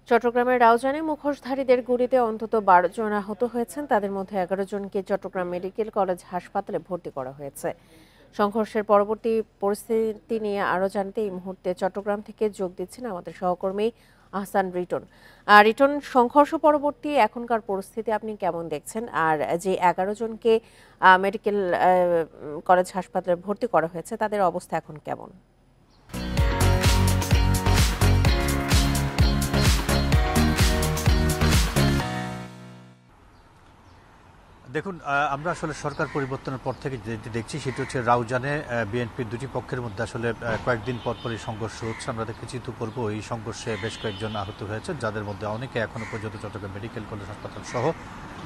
চট্টগ্রামের রাউজানে মুখোশধারীদের গুলিতে অন্তত 12 জন আহত হয়েছেন। তাদের মধ্যে 11 জনকে চট্টগ্রাম মেডিকেল কলেজ হাসপাতালে ভর্তি করা হয়েছে। সংঘর্ষের পরবর্তী পরিস্থিতি নিয়ে আরও জানতে এই মুহূর্তে চট্টগ্রাম থেকে যোগ দিচ্ছেন আমাদের সহকর্মী আহসান রিটন। রিটন, সংঘর্ষ পরবর্তী এখনকার পরিস্থিতি আপনি কেমন দেখছেন? আর যে 11 জনকে মেডিকেল কলেজ হাসপাতালে ভর্তি করা হয়েছে তাদের অবস্থা এখন কেমন? দেখুন, আমরা আসলে সরকার পরিবর্তনের পর থেকে যেটি দেখছি সেটি হচ্ছে রাউজানে বিএনপির দুটি পক্ষের মধ্যে আসলে কয়েকদিন পরপরই সংঘর্ষ হচ্ছে। আমরা দেখেছি ইতিপূর্ব এই সংঘর্ষে বেশ কয়েকজন আহত হয়েছে, যাদের মধ্যে অনেকে এখনো পর্যন্ত চট্টগ্রাম মেডিকেল কলেজ হাসপাতাল সহ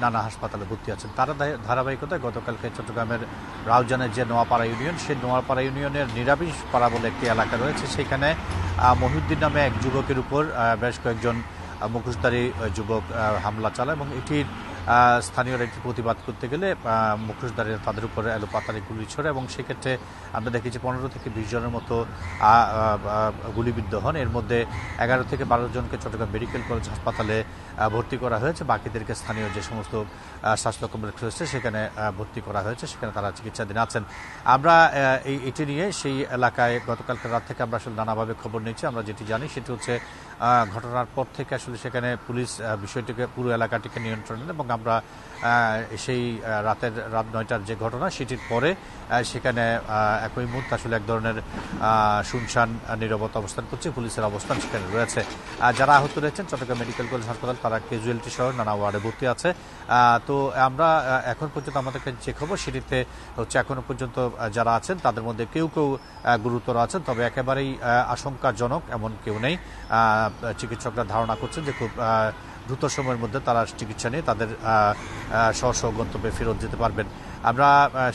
নানা হাসপাতালে ভর্তি আছেন। তারা ধারাবাহিকতায় গতকালকে চট্টগ্রামের রাউজানের যে নোয়াপাড়া ইউনিয়ন, সেই নোয়াপাড়া ইউনিয়নের নিরামিষ পাড়া বলে একটি এলাকা রয়েছে, সেখানে মহিউদ্দিন নামে এক যুবকের উপর বেশ কয়েকজন মুখোশধারী যুবক হামলা চালায় এবং এটির স্থানীয়রা একটি প্রতিবাদ করতে গেলে মুখোশধারীরা তাদের উপরে এলোপাতাড়ি গুলি ছোড়ে এবং সেক্ষেত্রে আমরা দেখেছি 15 থেকে 20 জনের মতো গুলিবিদ্ধ হন। এর মধ্যে 11 থেকে 12 জনকে চট্টগ্রাম মেডিকেল কলেজ হাসপাতালে ভর্তি করা হয়েছে। বাকিদেরকে স্থানীয় যে সমস্ত স্বাস্থ্য কমপ্লেক্স রয়েছে সেখানে ভর্তি করা হয়েছে, সেখানে তারা চিকিৎসাধীন আছেন। আমরা এটি নিয়ে সেই এলাকায় গতকালকে রাত থেকে আমরা আসলে নানাভাবে খবর নিচ্ছি। আমরা যেটি জানি সেটি হচ্ছে ঘটনার পর থেকে আসলে সেখানে পুলিশ বিষয়টিকে পুরো এলাকাটিকে নিয়ন্ত্রণ নেন এবং আমরা সেই রাত 9টার যে ঘটনা সেটির পরে সেখানে একই মুহূর্তে আসলে এক ধরনের শুনশান নীরবতা অবস্থান করছে। পুলিশের অবস্থান সেখানে রয়েছে। যারা আহত রয়েছেন চট্টগ্রাম মেডিকেল কলেজ হাসপাতাল, তারা ক্যাজুয়ালিটি সহ নানা ওয়ার্ডে ভর্তি আছে। তো আমরা এখন পর্যন্ত আমাদের কাছে যে খবর সেটিতে হচ্ছে এখনো পর্যন্ত যারা আছেন তাদের মধ্যে কেউ কেউ গুরুতর আছেন, তবে একেবারেই আশঙ্কাজনক এমন কেউ নেই। চিকিৎসকরা ধারণা করছেন যে খুব দ্রুত সময়ের মধ্যে তারা চিকিৎসা নিয়ে তাদের স্ব গন্তব্যে ফেরত যেতে পারবেন। আমরা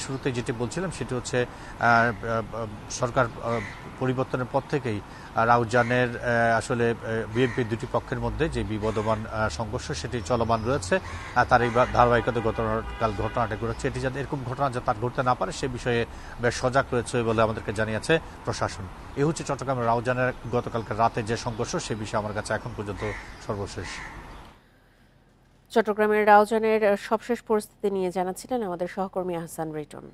শুরুতে যেটি বলছিলাম সেটি হচ্ছে সরকার পরিবর্তনের পর থেকেই রাউজানের আসলে বিএনপির দুটি পক্ষের মধ্যে যে বিবদমান সংঘর্ষ সেটি চলমান রয়েছে। তার এই ধারাবাহিকতা গতকাল ঘটনাটা ঘটেছে, এটি যাতে এরকম ঘটনা যাতে তার ঘটতে না পারে সে বিষয়ে বেশ সজাগ রয়েছে বলে আমাদেরকে জানিয়েছে প্রশাসন। এ হচ্ছে চট্টগ্রামের রাউজানের গতকালকে রাতে যে সংঘর্ষ সে বিষয়ে আমার কাছে এখন পর্যন্ত সর্বশেষ। চট্টগ্রামের রাউজানের সবশেষ পরিস্থিতি নিয়ে জানাচ্ছিলেন আমাদের সহকর্মী আহসান রিটন।